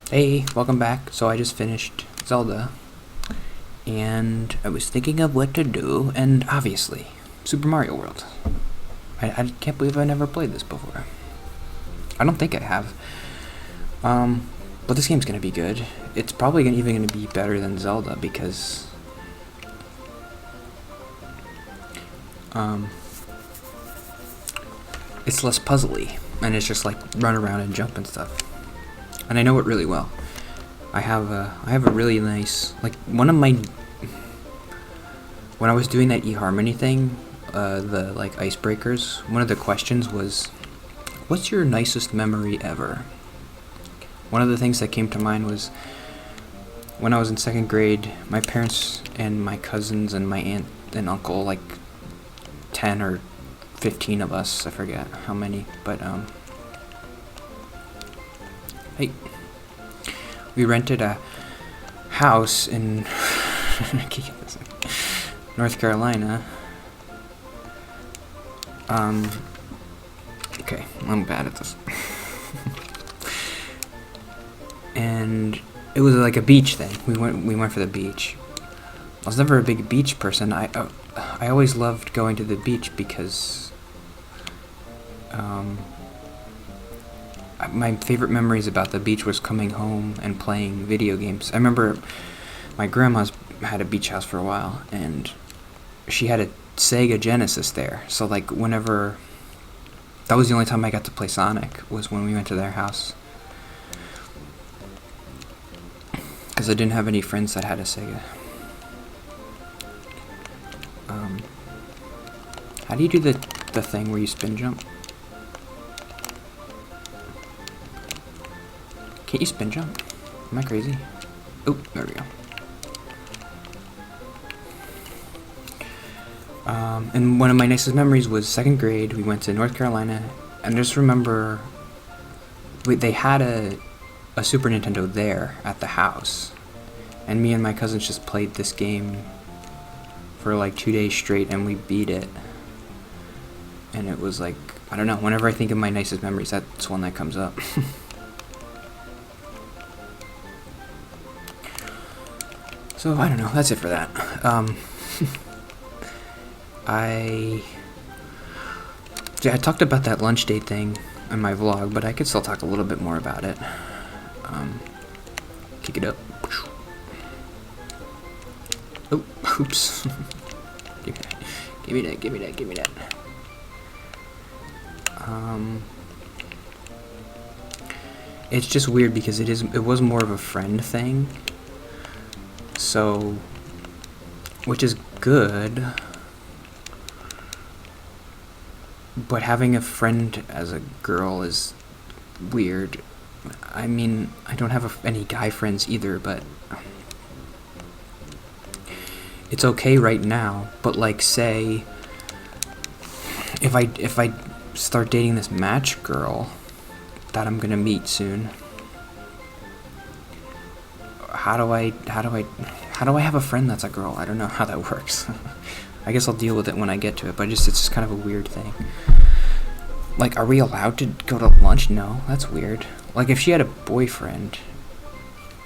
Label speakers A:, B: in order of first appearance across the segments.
A: Hey, welcome back. So I just finished Zelda, and I was thinking of what to do, and obviously, Super Mario World. I can't believe I never played this before. I don't think I have. But this game's gonna be good. It's probably even gonna be better than Zelda because, um, it's less puzzly, and it's just like run around and jump and stuff. And I know it really well. I have a really nice, like, one of my, when I was doing that eHarmony thing, the like icebreakers, one of the questions was, what's your nicest memory ever? One of the things that came to mind was when I was in second grade, my parents and my cousins and my aunt and uncle, like 10 or 15 of us, I forget how many, but hey, we rented a house in North Carolina. Okay, I'm bad at this. And it was like a beach thing. We went for the beach. I was never a big beach person. I always loved going to the beach because my favorite memories about the beach was coming home and playing video games. I remember my grandma's had a beach house for a while, and she had a Sega Genesis there. So like whenever, that was the only time I got to play Sonic, was when we went to their house. Because I didn't have any friends that had a Sega. How do you do the thing where you spin jump? Can't you spin jump? Am I crazy? Oh, there we go. And one of my nicest memories was second grade. We went to North Carolina, and I just remember they had a Super Nintendo there at the house, and me and my cousins just played this game for like 2 days straight, and we beat it. And it was like, I don't know, whenever I think of my nicest memories, that's one that comes up. So, I don't know, that's it for that. I talked about that lunch date thing in my vlog, but I could still talk a little bit more about it. Kick it up. Oh, oops. Give me that. It's just weird because it was more of a friend thing. So, which is good, but having a friend as a girl is weird. I mean, I don't have any guy friends either, but it's okay right now. But like, say, if I start dating this match girl that I'm gonna meet soon, how do I have a friend that's a girl? I don't know how that works. I guess I'll deal with it when I get to it, but it's just kind of a weird thing. Like, are we allowed to go to lunch? No, that's weird. Like, if she had a boyfriend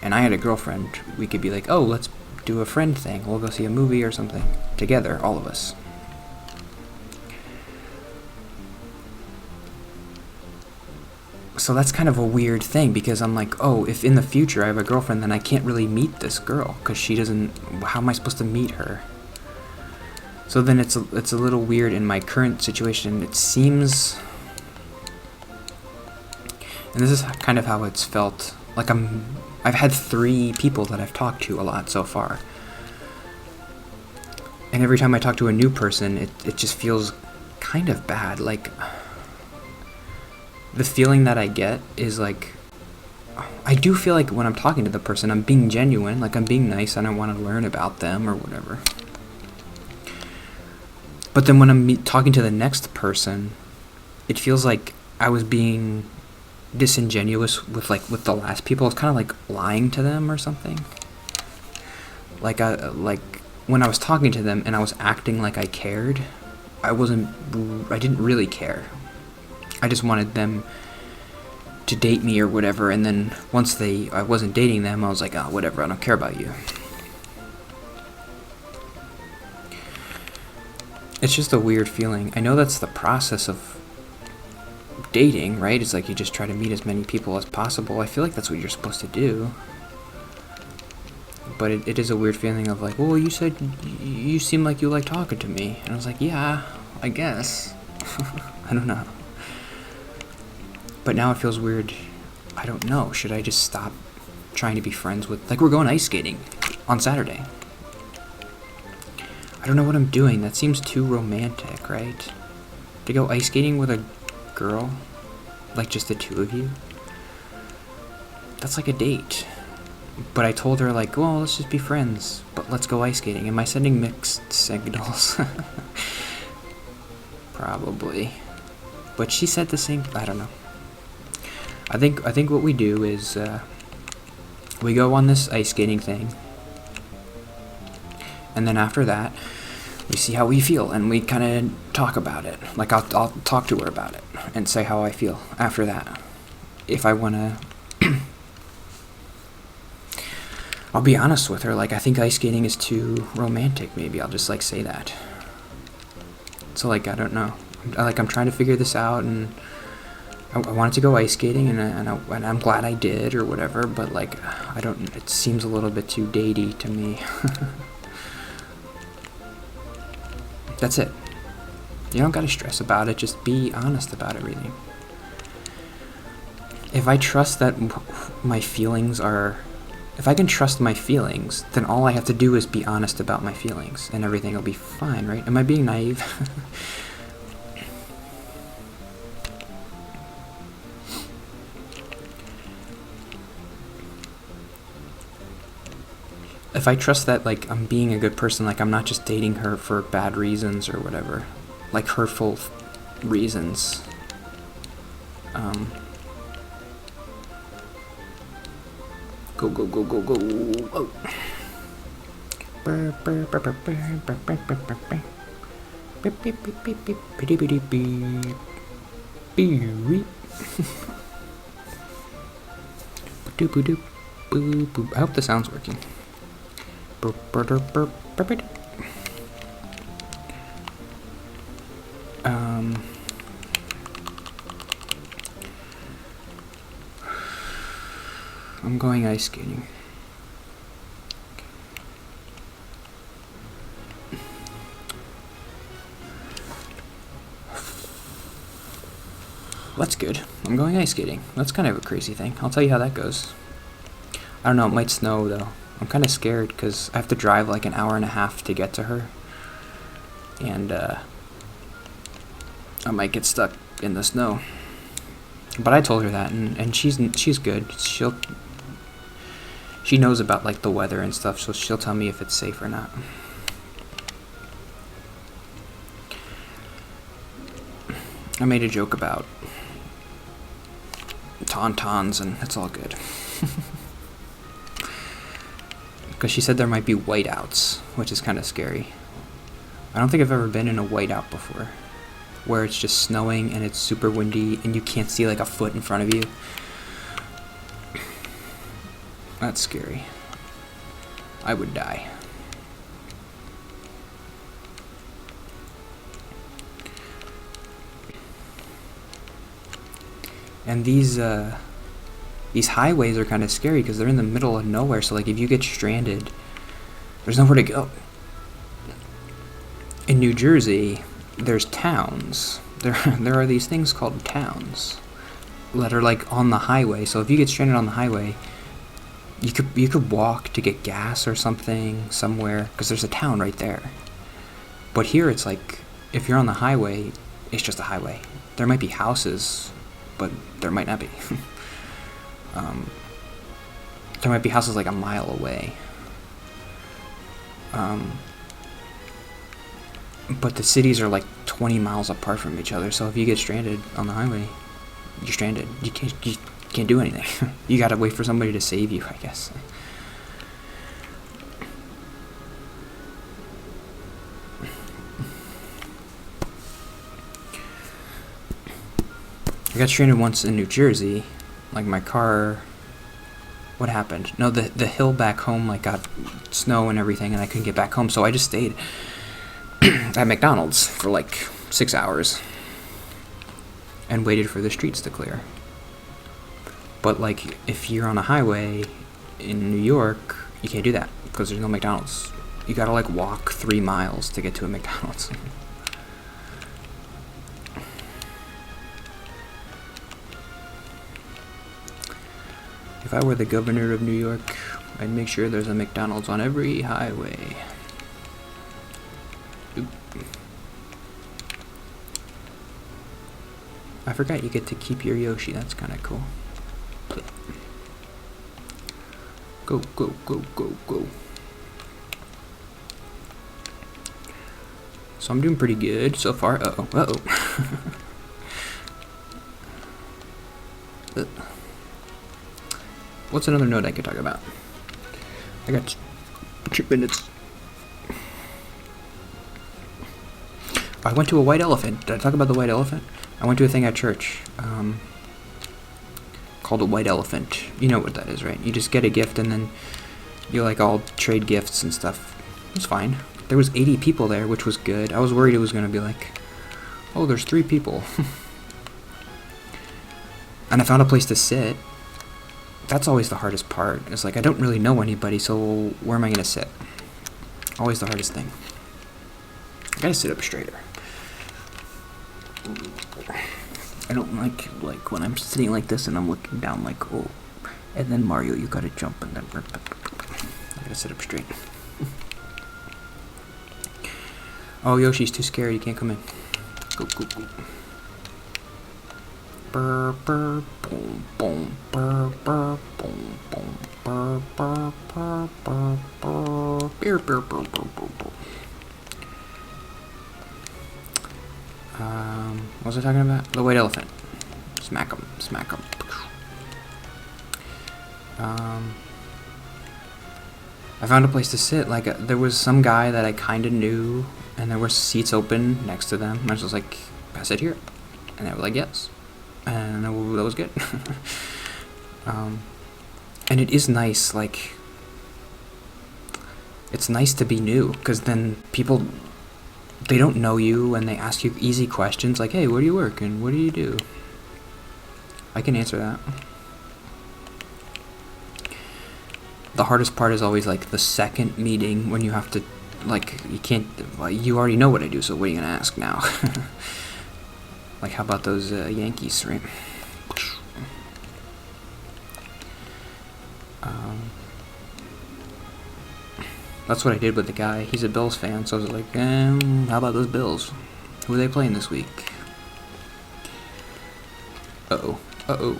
A: and I had a girlfriend, we could be like, oh, let's do a friend thing. We'll go see a movie or something together, all of us. So that's kind of a weird thing, because I'm like, oh, if in the future I have a girlfriend, then I can't really meet this girl, because she doesn't, how am I supposed to meet her? So then it's a little weird in my current situation. It seems, and this is kind of how it's felt, like I've had 3 people that I've talked to a lot so far. And every time I talk to a new person, it just feels kind of bad. Like, the feeling that I get is like, I do feel like when I'm talking to the person, I'm being genuine, like I'm being nice and I want to learn about them or whatever. But then when I'm talking to the next person, it feels like I was being disingenuous with the last people. It's kind of like lying to them or something. Like when I was talking to them and I was acting like I cared, I didn't really care. I just wanted them to date me or whatever, and then once I wasn't dating them, I was like, oh, whatever, I don't care about you. It's just a weird feeling. I know that's the process of dating, right? It's like you just try to meet as many people as possible. I feel like that's what you're supposed to do. But it is a weird feeling of like, well, you said you seem like you like talking to me. And I was like, yeah, I guess. I don't know. But now it feels weird. I don't know. Should I just stop trying to be friends with... Like, we're going ice skating on Saturday. I don't know what I'm doing. That seems too romantic, right? To go ice skating with a girl? Like, just the two of you? That's like a date. But I told her, like, well, let's just be friends, but let's go ice skating. Am I sending mixed signals? Probably. But she said the same... I don't know. I think what we do is, we go on this ice skating thing. And then after that, we see how we feel, and we kind of talk about it. Like, I'll talk to her about it, and say how I feel after that. If I want to... I'll be honest with her, like, I think ice skating is too romantic, maybe. I'll just, like, say that. So, like, I don't know. I'm trying to figure this out, and I wanted to go ice skating, and I'm glad I did, or whatever, but, like, it seems a little bit too datey to me. That's it. You don't gotta stress about it, just be honest about everything. If I trust that my feelings are... If I can trust my feelings, then all I have to do is be honest about my feelings, and everything will be fine, right? Am I being naive? If I trust that, like, I'm being a good person, like, I'm not just dating her for bad reasons or whatever, like, hurtful reasons, Go, go, go, go, go. Oh. I hope the sound's working. I'm going ice skating. That's good. I'm going ice skating. That's kind of a crazy thing. I'll tell you how that goes. I don't know, it might snow though. I'm kind of scared because I have to drive like an hour and a half to get to her. And I might get stuck in the snow. But I told her that, and she's good. She knows about like the weather and stuff, so she'll tell me if it's safe or not. I made a joke about tauntauns, and it's all good. Because she said there might be whiteouts, which is kind of scary. I don't think I've ever been in a whiteout before, where it's just snowing and it's super windy and you can't see like a foot in front of you. That's scary. I would die. And these highways are kind of scary because they're in the middle of nowhere. So like if you get stranded, there's nowhere to go. In New Jersey, there's towns. There are these things called towns that are like on the highway. So if you get stranded on the highway, you could walk to get gas or something somewhere because there's a town right there. But here it's like if you're on the highway, it's just a highway. There might be houses, but there might not be. There might be houses like a mile away. But the cities are like 20 miles apart from each other, so if you get stranded on the highway, you're stranded. You can't do anything. You gotta wait for somebody to save you, I guess. I got stranded once in New Jersey, Like my car, what happened? No, the hill back home like got snow and everything, and I couldn't get back home, so I just stayed at McDonald's for like 6 hours and waited for the streets to clear. But like if you're on a highway in New York, you can't do that because there's no McDonald's. You gotta like walk 3 miles to get to a McDonald's. If I were the governor of New York, I'd make sure there's a McDonald's on every highway. Oop. I forgot you get to keep your Yoshi. That's kind of cool. Go, go, go, go, go. So I'm doing pretty good so far. Uh-oh, uh-oh. What's another note I could talk about? I got 2 minutes. I went to a white elephant. Did I talk about the white elephant? I went to a thing at church called a white elephant. You know what that is, right? You just get a gift and then you like all trade gifts and stuff. It was fine. There was 80 people there, which was good. I was worried it was going to be like, oh, there's 3 people. And I found a place to sit. That's always the hardest part. It's like, I don't really know anybody, so where am I going to sit? Always the hardest thing. I gotta sit up straighter. I don't like when I'm sitting like this and I'm looking down like, oh, and then Mario, you gotta jump and then I gotta sit up straight. Oh, Yoshi's too scared, he can't come in. Go, go, go. Burr, burr, boom, boom, burr, burr, boom, boom, burr, burr, burr, burr, burr, burr, burr, burr, burr, burr. What was I talking about? The white elephant. Smack him, smack him. I found a place to sit. Like, there was some guy that I kind of knew, and there were seats open next to them. I was just like, "I sit here," and they were like, "Yes," and that was good. And it is nice, like, it's nice to be new, because then people, they don't know you, and they ask you easy questions, like, hey, where do you work, and what do you do? I can answer that. The hardest part is always, like, the second meeting, when you have to, like, you can't, like, you already know what I do, so what are you gonna ask now? Like, how about those Yankees, right? That's what I did with the guy. He's a Bills fan, so I was like, how about those Bills? Who are they playing this week? Uh-oh. Uh-oh.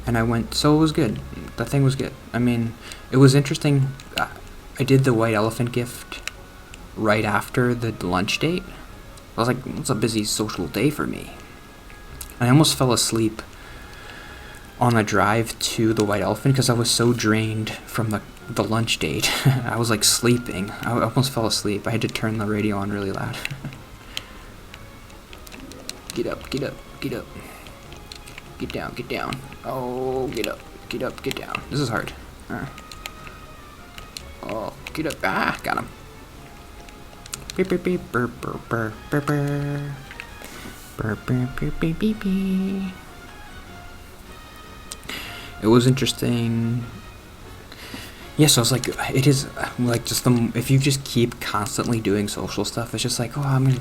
A: And I went, so it was good. The thing was good. I mean, it was interesting. I did the white elephant gift right after the lunch date. I was like, it's a busy social day for me. I almost fell asleep on the drive to the white elephant because I was so drained from the lunch date. I was like sleeping. I almost fell asleep. I had to turn the radio on really loud. Get up, get up, get up. Get down, get down. Oh, get up, get up, get down. This is hard. Oh, get up. Ah, got him. Beep, beep, beep, burr, burr, burr, burr, burr. Burr, burr, burr, beep, beep, beep. It was interesting. Yes, I was like, it is like just if you just keep constantly doing social stuff, it's just like, oh, who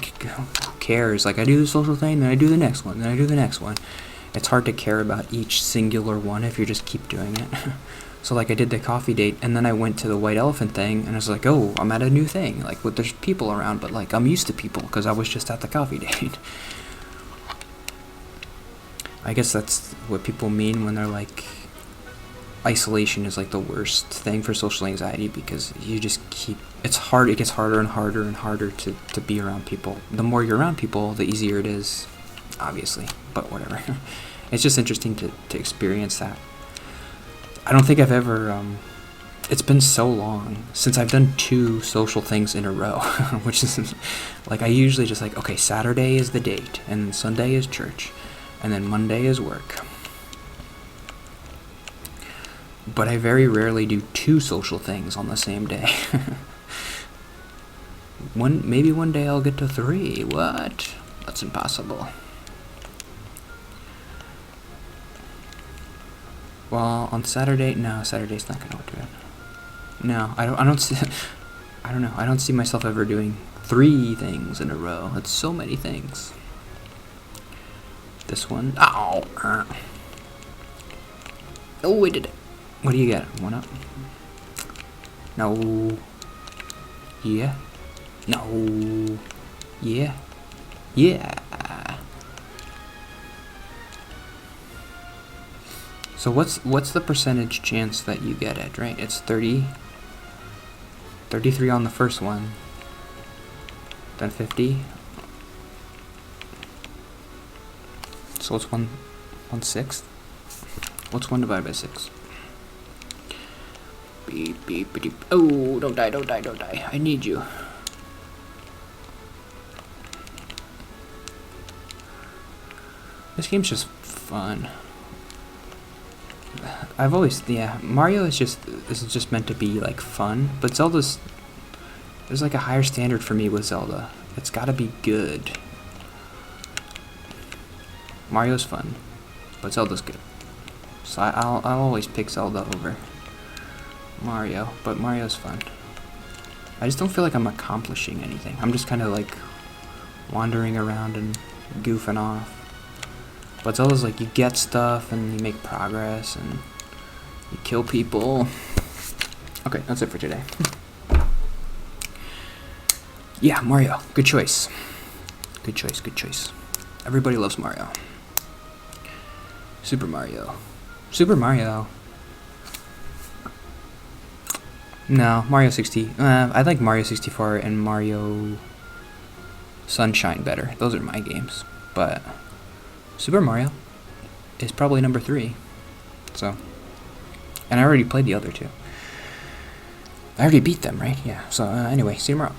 A: cares? Like, I do the social thing, then I do the next one, then I do the next one. It's hard to care about each singular one if you just keep doing it. So like I did the coffee date, and then I went to the white elephant thing, and I was like, oh, I'm at a new thing. Like, there's people around, but like I'm used to people because I was just at the coffee date. I guess that's what people mean when they're like, isolation is like the worst thing for social anxiety because you just keep, it's hard, it gets harder and harder and harder to be around people. The more you're around people, the easier it is, obviously, but whatever. It's just interesting to experience that. I don't think I've ever it's been so long since I've done 2 social things in a row, which is like I usually just like, okay, Saturday is the date, and Sunday is church, and then Monday is work. But I very rarely do 2 social things on the same day. Maybe one day I'll get to 3. What? That's impossible. Well, on Saturday, no, Saturday's not gonna do it. No, I don't see. I don't know. I don't see myself ever doing 3 things in a row. That's so many things. This one. Ow! Oh, we did it. What do you get? 1 up? No. Yeah. No. Yeah. Yeah. So what's the percentage chance that you get it, right? It's 33 on the first one. Then 50. So what's 1/6? What's 1 divided by 6? Beep, beep, beep. Oh, don't die, don't die, don't die. I need you. This game's just fun. I've always, Mario is just meant to be like fun, but there's like a higher standard for me with Zelda. It's gotta be good. Mario's fun, but Zelda's good. So I'll always pick Zelda over Mario, but Mario's fun. I just don't feel like I'm accomplishing anything. I'm just kind of like wandering around and goofing off. But Zelda's like you get stuff and you make progress and you kill people. Okay, that's it for today. Yeah, Mario. Good choice. Good choice, good choice. Everybody loves Mario. Super Mario. Super Mario. No, Mario 60. I like Mario 64 and Mario Sunshine better. Those are my games. But Super Mario is probably number 3. So, and I already played the other 2. I already beat them, right? Yeah. So, anyway, see you tomorrow.